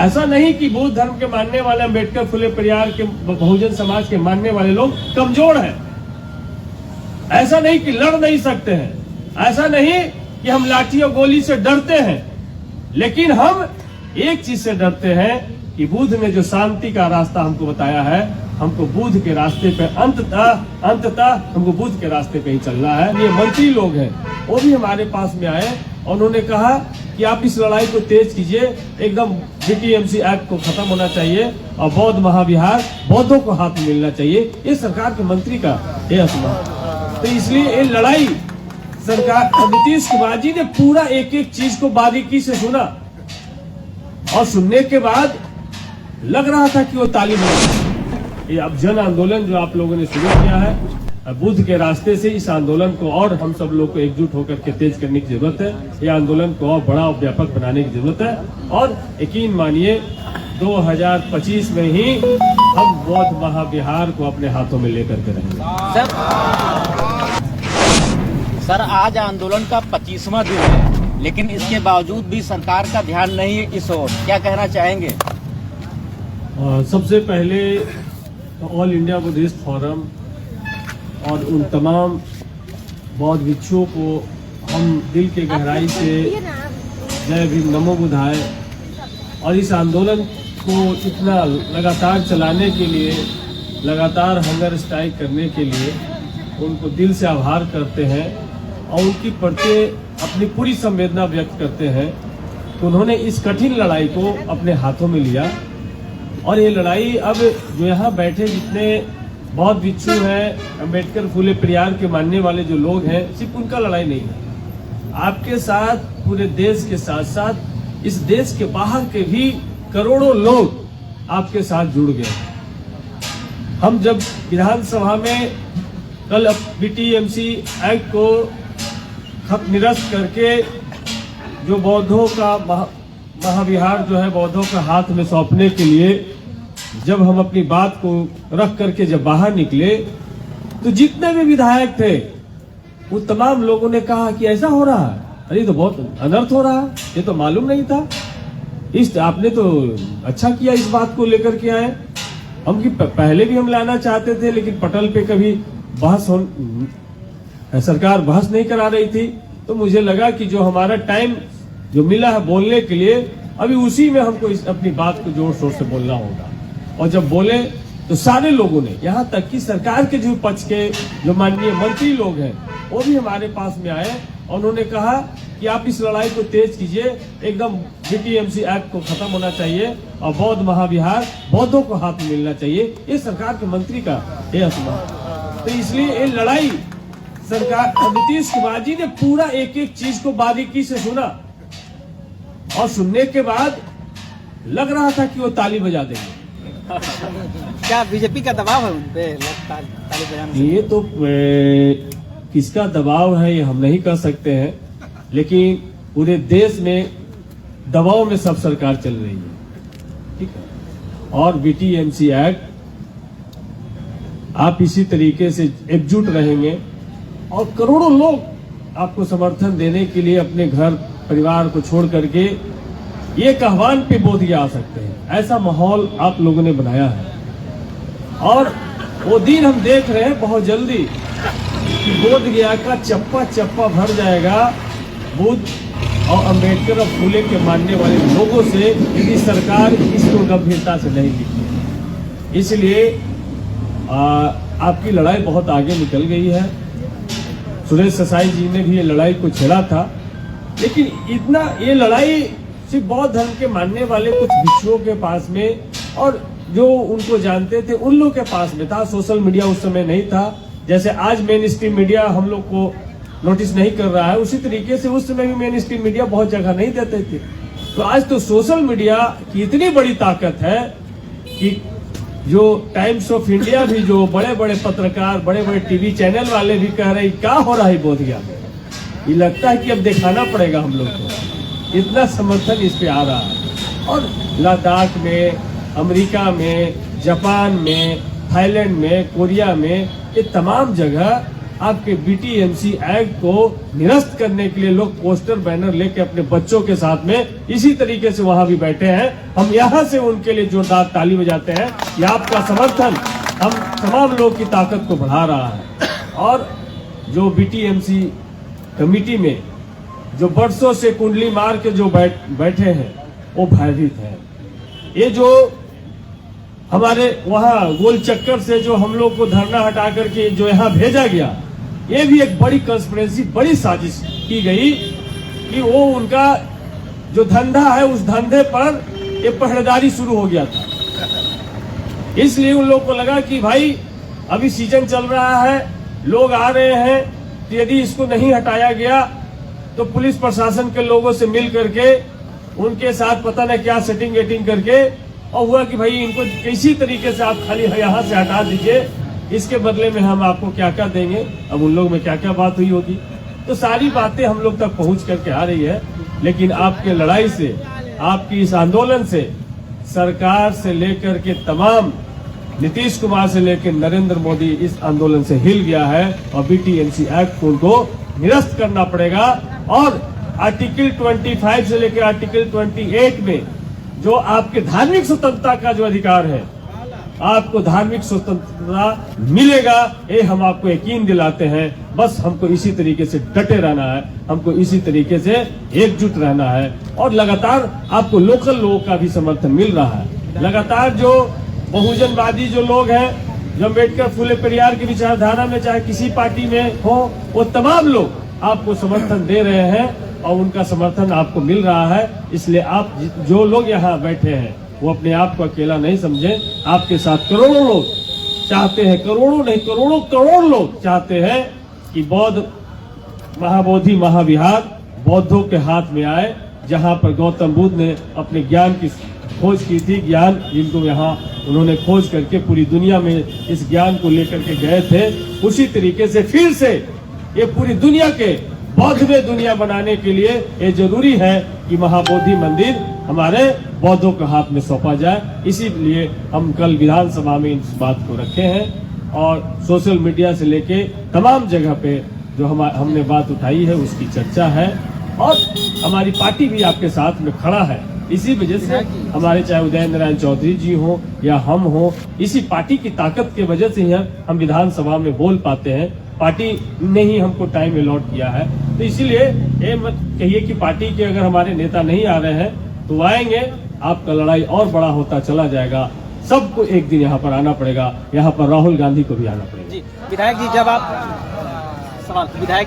ऐसा नहीं कि बौद्ध धर्म के मानने वाले अम्बेडकर फुले परिवार के बहुजन समाज के मानने वाले लोग कमजोर हैं। ऐसा नहीं कि लड़ नहीं सकते हैं, ऐसा नहीं कि हम लाठी और गोली से डरते हैं, लेकिन हम एक चीज से डरते हैं कि बुद्ध ने जो शांति का रास्ता हमको बताया है, हमको बुद्ध के रास्ते पे अंततः हमको बुद्ध के रास्ते पे ही चलना है। ये मंत्री लोग हैं, वो भी हमारे पास में आए और उन्होंने कहा कि आप इस लड़ाई को तेज कीजिए, एकदम बीटीएमसी एक्ट को खत्म होना चाहिए और बौद्ध महाविहार बौद्धों को हाथ में मिलना चाहिए। ये सरकार के मंत्री का ये असमान। तो इसलिए ये लड़ाई सरकार नीतीश कुमार जी ने पूरा एक एक चीज को बारीकी से सुना और सुनने के बाद लग रहा था कि वो ताली बजा। ये अब जन आंदोलन जो आप लोगों ने शुरू किया है बुद्ध के रास्ते से, इस आंदोलन को और हम सब लोग को एकजुट होकर के तेज करने की जरूरत है। ये आंदोलन को और बड़ा और व्यापक बनाने की जरूरत है और यकीन मानिए 2025 में ही हम बौद्ध महाविहार को अपने हाथों में लेकर के रहेंगे। सर आज आंदोलन का 25वां दिन है, लेकिन इसके बावजूद भी सरकार का ध्यान नहीं है इस ओर, क्या कहना चाहेंगे? सबसे पहले ऑल इंडिया बुद्धिस्ट फोरम और उन तमाम बौद्ध भिक्षुओं को हम दिल के गहराई से जय भीम नमो बुधाए और इस आंदोलन को इतना लगातार चलाने के लिए, लगातार हंगर स्ट्राइक करने के लिए उनको दिल से आभार करते हैं और उनकी प्रति अपनी पूरी संवेदना व्यक्त करते हैं कि उन्होंने इस कठिन लड़ाई को अपने हाथों में लिया। और ये लड़ाई अब जो यहाँ बैठे जितने बौद्ध भिक्षु हैं, अम्बेडकर फुले परिवार के मानने वाले जो लोग हैं, सिर्फ उनका लड़ाई नहीं है। आपके साथ पूरे देश के साथ साथ इस देश के बाहर के भी करोड़ों लोग आपके साथ जुड़ गए। हम जब विधानसभा में कल बीटीएमसी एक्ट को निरस्त करके जो बौद्धों का महाविहार जो है बौद्धों का हाथ में सौंपने के लिए जब हम अपनी बात को रख करके जब बाहर निकले तो जितने भी विधायक थे वो तमाम लोगों ने कहा कि ऐसा हो रहा है, अरे तो बहुत अनर्थ हो रहा है, ये तो मालूम नहीं था। इस आपने तो अच्छा किया इस बात को लेकर के आए। हम कि पहले भी हम लाना चाहते थे, लेकिन पटल पे कभी सरकार बहस नहीं करा रही थी। तो मुझे लगा कि जो हमारा टाइम जो मिला है बोलने के लिए, अभी उसी में हमको अपनी बात को जोर शोर से बोलना होगा। और जब बोले तो सारे लोगों ने, यहाँ तक कि सरकार के जो पक्ष के जो माननीय मंत्री लोग हैं वो भी हमारे पास में आए और उन्होंने कहा कि आप इस लड़ाई को तेज कीजिए, एकदम बीटीएमसी एक्ट को खत्म होना चाहिए और बौद्ध महाविहार बौद्धों को हाथ में मिलना चाहिए। ये सरकार के मंत्री का ये असमान। तो इसलिए ये लड़ाई सरकार नीतीश कुमार जी ने पूरा एक एक चीज को बारीकी से सुना और सुनने के बाद लग रहा था कि वो ताली बजा देंगे। क्या बीजेपी का दबाव है उन पे ताली बजाने? ये तो किसका दबाव है ये हम नहीं कह सकते हैं, लेकिन पूरे देश में दबाव में सब सरकार चल रही है, ठीक है। और बीटीएमसी एक्ट आप इसी तरीके से एकजुट रहेंगे और करोड़ों लोग आपको समर्थन देने के लिए अपने घर परिवार को छोड़ करके ये कहवान पे बोध गया आ सकते हैं। ऐसा माहौल आप लोगों ने बनाया है और वो दिन हम देख रहे हैं बहुत जल्दी कि बोध गया का चप्पा चप्पा भर जाएगा बुद्ध और अम्बेडकर और फुले के मानने वाले लोगों से, यदि सरकार इसको गंभीरता से नहीं लेती। इसलिए आपकी लड़ाई बहुत आगे निकल गई है। सुरेश ससाई जी ने भी ये लड़ाई को छेड़ा था, लेकिन इतना ये लड़ाई सिर्फ बौद्ध धर्म के मानने वाले कुछ भिक्षुओं के पास में और जो उनको जानते थे उन लोगों के पास में था। सोशल मीडिया उस समय नहीं था। जैसे आज मेन स्ट्रीम मीडिया हम लोग को नोटिस नहीं कर रहा है, उसी तरीके से उस समय भी मेन स्ट्रीम मीडिया बहुत जगह नहीं देते थे। तो आज तो सोशल मीडिया की इतनी बड़ी ताकत है कि जो टाइम्स ऑफ इंडिया भी, जो बड़े बड़े पत्रकार, बड़े बड़े टीवी चैनल वाले भी कह रहे हैं क्या हो रहा है बोध गया में। ये लगता है कि अब दिखाना पड़ेगा हम लोग को, इतना समर्थन इस पे आ रहा है। और लद्दाख में, अमेरिका में, जापान में, थाईलैंड में, कोरिया में, ये तमाम जगह आपके बीटीएमसी एक्ट को निरस्त करने के लिए लोग पोस्टर बैनर लेके अपने बच्चों के साथ में इसी तरीके से वहां भी बैठे हैं। हम यहां से उनके लिए जोरदार ताली बजाते हैं। ये आपका समर्थन हम तमाम लोग की ताकत को बढ़ा रहा है। और जो बीटीएमसी कमेटी में जो बरसों से कुंडली मार के जो बैठे हैं वो भयभीत है। ये जो हमारे वहां गोल चक्कर से जो हम लोग को धरना हटा करके जो यहाँ भेजा गया, ये भी एक बड़ी कंस्पिरेसी, बड़ी साजिश की गई कि वो उनका जो धंधा है उस धंधे पर ये पहरेदारी शुरू हो गया था। इसलिए उन लोग को लगा कि भाई अभी सीजन चल रहा है, लोग आ रहे हैं, तो यदि इसको नहीं हटाया गया तो पुलिस प्रशासन के लोगों से मिल करके उनके साथ पता न क्या सेटिंग वेटिंग करके और हुआ कि भाई इनको किसी तरीके से आप खाली यहाँ से हटा दीजिए, इसके बदले में हम आपको क्या क्या देंगे। अब उन लोग में क्या क्या बात हुई होगी, तो सारी बातें हम लोग तक पहुंच करके आ रही है। लेकिन आपके लड़ाई से, आपकी इस आंदोलन से सरकार से लेकर के तमाम नीतीश कुमार से लेकर नरेंद्र मोदी इस आंदोलन से हिल गया है और बीटीएमसी एक्ट को उनको निरस्त करना पड़ेगा। और आर्टिकल 25 से लेकर आर्टिकल 28 में जो आपके धार्मिक स्वतंत्रता का जो अधिकार है, आपको धार्मिक स्वतंत्रता मिलेगा, ये हम आपको यकीन दिलाते हैं। बस हमको इसी तरीके से डटे रहना है, हमको इसी तरीके से एकजुट रहना है। और लगातार आपको लोकल लोगों का भी समर्थन मिल रहा है। लगातार जो बहुजनवादी जो लोग हैं, जो अम्बेडकर फुले पेरियार की विचारधारा में चाहे किसी पार्टी में हो, वो तमाम लोग आपको समर्थन दे रहे हैं और उनका समर्थन आपको मिल रहा है। इसलिए आप जो लोग यहाँ बैठे हैं वो अपने आप को अकेला नहीं समझें। आपके साथ करोड़ों लोग चाहते हैं, करोड़ों नहीं करोड़ लोग चाहते हैं कि बौद्ध महाबोधि महाविहार बौद्धों के हाथ में आए, जहाँ पर गौतम बुद्ध ने अपने ज्ञान की खोज की थी। ज्ञान जिनको यहाँ उन्होंने खोज करके पूरी दुनिया में इस ज्ञान को लेकर के गए थे, उसी तरीके से फिर से ये पूरी दुनिया के बौद्धमय दुनिया बनाने के लिए ये जरूरी है कि महाबोधि मंदिर हमारे बौद्धों के हाथ में सौंपा जाए। इसीलिए हम कल विधानसभा में इस बात को रखे हैं और सोशल मीडिया से लेके तमाम जगह पे जो हमने बात उठाई है उसकी चर्चा है। और हमारी पार्टी भी आपके साथ में खड़ा है। इसी वजह से हमारे चाहे उदय नारायण चौधरी जी हो या हम हो, इसी पार्टी की ताकत की वजह से ही हम विधानसभा में बोल पाते हैं। पार्टी ने ही हमको टाइम अलॉट किया है। तो इसीलिए ये मत कहिए कि पार्टी के अगर हमारे नेता नहीं आ रहे हैं तो आएंगे, आपका लड़ाई और बड़ा होता चला जाएगा। सबको एक दिन यहाँ पर आना पड़ेगा, यहाँ पर राहुल गांधी को भी आना पड़ेगा। जी विधायक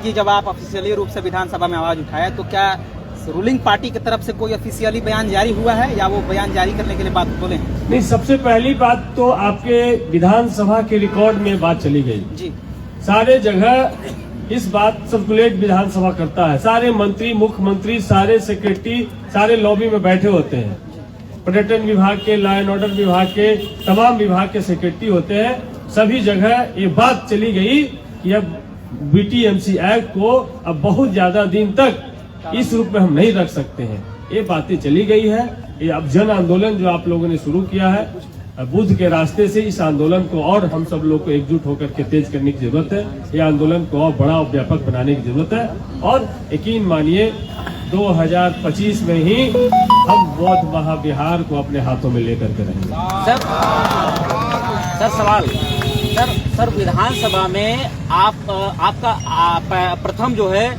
जी, जब आप ऑफिशियली रूप से विधानसभा में आवाज उठाए तो क्या रूलिंग पार्टी की तरफ से कोई ऑफिशियली बयान जारी हुआ है या वो बयान जारी करने के लिए बात बोले? नहीं, सबसे पहली बात तो आपके विधानसभा के रिकॉर्ड में बात चली गई जी। सारे जगह इस बात सर्कुलेट विधानसभा करता है। सारे मंत्री, मुख्यमंत्री, सारे सेक्रेटरी सारे लॉबी में बैठे होते हैं। पर्यटन विभाग के, लॉ एंड ऑर्डर विभाग के, तमाम विभाग के सेक्रेटरी होते हैं। सभी जगह ये बात चली गई कि अब बीटीएमसी एक्ट को अब बहुत ज्यादा दिन तक इस रूप में हम नहीं रख सकते हैं। ये बातें चली गई है। ये अब जन आंदोलन जो आप लोगों ने शुरू किया है, बुद्ध के रास्ते से इस आंदोलन को और हम सब लोग को एकजुट होकर के तेज करने की जरूरत है। ये आंदोलन को और बड़ा और व्यापक बनाने की जरूरत है। और यकीन मानिए 2025 में ही हम बौद्ध महाविहार को अपने हाथों में लेकर के रहेंगे। सर सवाल सर विधानसभा में आपका प्रथम जो है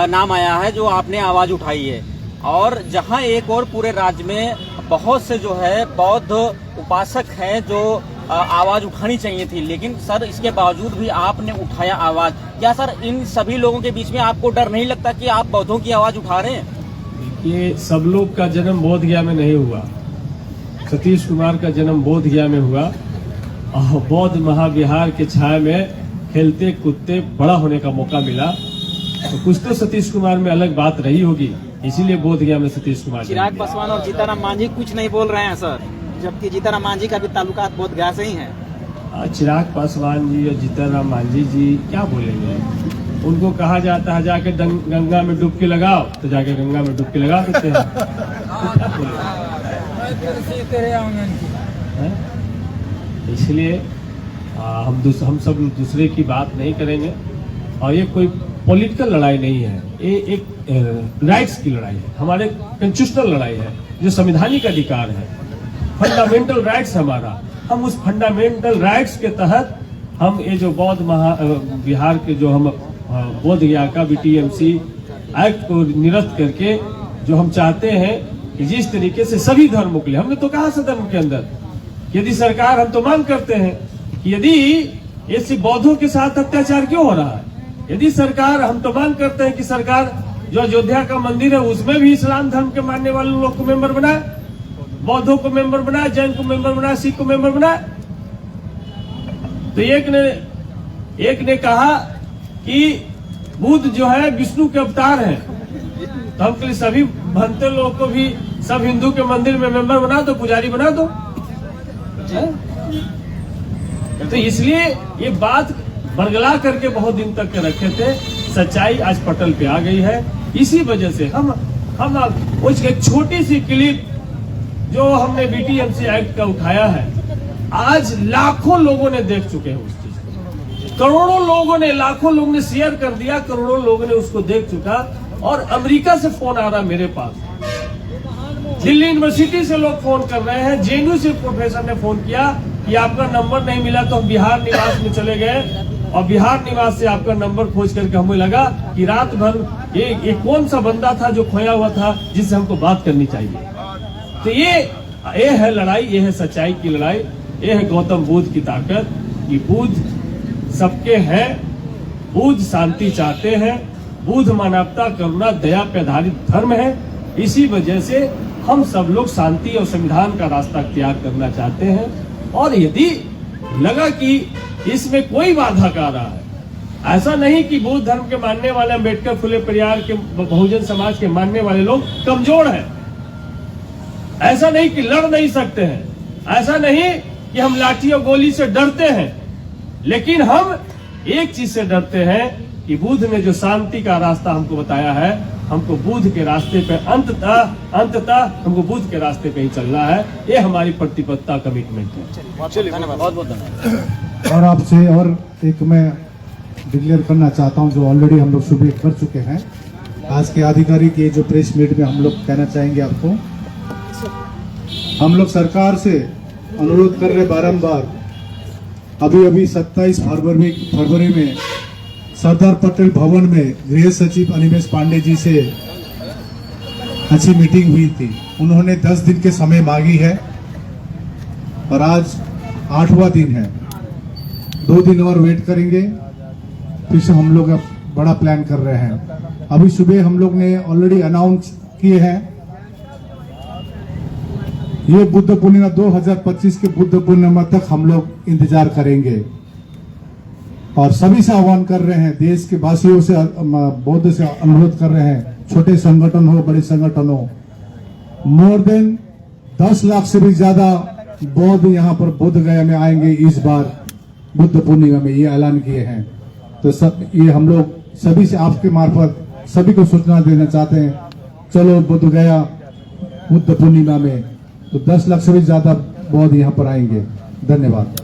नाम आया है, जो आपने आवाज उठाई है। और जहां एक और पूरे राज्य में बहुत से जो है बौद्ध उपासक हैं जो आवाज उठानी चाहिए थी, लेकिन सर इसके बावजूद भी आपने उठाया आवाज। क्या सर इन सभी लोगों के बीच में आपको डर नहीं लगता कि आप बौद्धों की आवाज उठा रहे हैं? ये सब लोग का जन्म बोध गया में नहीं हुआ। सतीश कुमार का जन्म बोध गया में हुआ और बौद्ध महाविहार के छाया में खेलते कूदते बड़ा होने का मौका मिला। तो कुछ तो सतीश कुमार में अलग बात रही होगी, इसीलिए बोध गया में सतीश कुमार। चिराग पासवान और जीतनराम मांझी कुछ नहीं बोल रहे हैं सर, जबकि जीतनराम मांझी का भी ताल्लुकात बोध गया से ही है। चिराग पासवान जी और जीतनराम मांझी जी क्या बोलेंगे? उनको कहा जाता है जाके गंगा में डुबकी लगाओ, तो जाके गंगा में डुबकी लगा सकते हैं। इसलिए हम सब दूसरे की बात नहीं करेंगे। और ये कोई पॉलिटिकल लड़ाई नहीं है, ये एक राइट्स की लड़ाई है, हमारे कॉन्स्टिट्यूशनल लड़ाई है, जो संवैधानिक अधिकार है, फंडामेंटल राइट्स हमारा। हम उस फंडामेंटल राइट्स के तहत हम ये जो बौद्ध बिहार के जो हम बोध गया का BTMC एक्ट को निरस्त करके जो हम चाहते हैं कि जिस तरीके से सभी धर्मों के लिए, हमने तो कहा सदन के अंदर, यदि सरकार, हम तो मांग करते हैं कि यदि ये सिर्फ बौद्धों के साथ अत्याचार क्यों हो रहा है, यदि सरकार, हम तो मांग करते हैं कि सरकार जो अयोध्या का मंदिर है उसमें भी इस्लाम धर्म के मानने वाले लोग को मेंबर बनाए, बौद्धों को मेंबर बनाए, जैन को मेंबर बनाए, सिख को मेंबर बनाए। तो एक ने कहा कि बुद्ध जो है विष्णु के अवतार हैं, तो हम कल सभी भंते लोगों को भी सब हिंदू के मंदिर में मेंबर बना दो, पुजारी बना दो। तो इसलिए ये बात बरगला करके बहुत दिन तक के रखे थे, सच्चाई आज पटल पे आ गई है। इसी वजह से हम उस एक छोटी सी क्लिप जो हमने BTMC एक्ट का उठाया है, आज लाखों लोगों ने देख चुके हैं उस चीज को, करोड़ों लोगों ने, लाखों लोगों ने शेयर कर दिया, करोड़ों लोगों ने उसको देख चुका। और अमेरिका से फोन आ रहा मेरे पास, दिल्ली यूनिवर्सिटी से लोग फोन कर रहे हैं, JNU से प्रोफेसर ने फोन किया कि आपका नंबर नहीं मिला, तो हम बिहार निवास में चले गए और बिहार निवास से आपका नंबर खोज करके हमें लगा कि रात भर ये कौन सा बंदा था जो खोया हुआ था जिससे हमको बात करनी चाहिए। तो ये है लड़ाई, ये है सच्चाई की लड़ाई, ये है गौतम बुद्ध की ताकत कि बुद्ध सबके हैं, बुद्ध शांति चाहते हैं, बुद्ध मानवता, करुणा, दया पे आधारित धर्म है। इसी वजह से हम सब लोग शांति और संविधान का रास्ता अख्तियार करना चाहते हैं। और यदि लगा कि इसमें कोई बाधा आ रहा है, ऐसा नहीं कि बुद्ध धर्म के मानने वाले, अम्बेडकर, फुले परिवार के, बहुजन समाज के मानने वाले लोग कमजोर हैं, ऐसा नहीं कि लड़ नहीं सकते हैं, ऐसा नहीं कि हम लाठी और गोली से डरते हैं, लेकिन हम एक चीज से डरते हैं कि बुद्ध ने जो शांति का रास्ता हमको बताया है, हमको बुद्ध के रास्ते पे अंततः हमको बुद्ध के रास्ते पे ही चलना है। ये हमारी प्रतिबद्धता, कमिटमेंट है। बहुत बहुत धन्यवाद। और आपसे और एक मैं डिक्लेयर करना चाहता हूं, जो ऑलरेडी हम लोग सुबह कर चुके हैं, आज के आधिकारिक ये जो प्रेस मीट में हम लोग कहना चाहेंगे आपको, हम लोग सरकार से अनुरोध कर रहे बारंबार, अभी 27 फरवरी में सरदार पटेल भवन में गृह सचिव अनिमेष पांडे जी से अच्छी मीटिंग हुई थी। उन्होंने 10 दिन के समय मांगी है और आज 8वां दिन है, 2 दिन और वेट करेंगे, फिर से हम लोग अब बड़ा प्लान कर रहे हैं। अभी सुबह हम लोग ने ऑलरेडी अनाउंस किए हैं, ये बुद्ध पूर्णिमा 2025 के बुद्ध पूर्णिमा तक हम लोग इंतजार करेंगे और सभी से आह्वान कर रहे हैं, देश के वासियों से, बौद्ध से अनुरोध कर रहे हैं, छोटे संगठन हो, बड़े संगठन हो, मोर देन 10 लाख से भी ज्यादा बौद्ध यहाँ पर बोध गया में आएंगे इस बार बुद्ध पूर्णिमा में, ये ऐलान किए हैं। तो ये हम लोग सभी से आपके मार्फत सभी को सूचना देना चाहते हैं, चलो बोध गया बुद्ध पूर्णिमा में, तो 10 लाख से भी ज्यादा बौद्ध यहाँ पर आएंगे। धन्यवाद।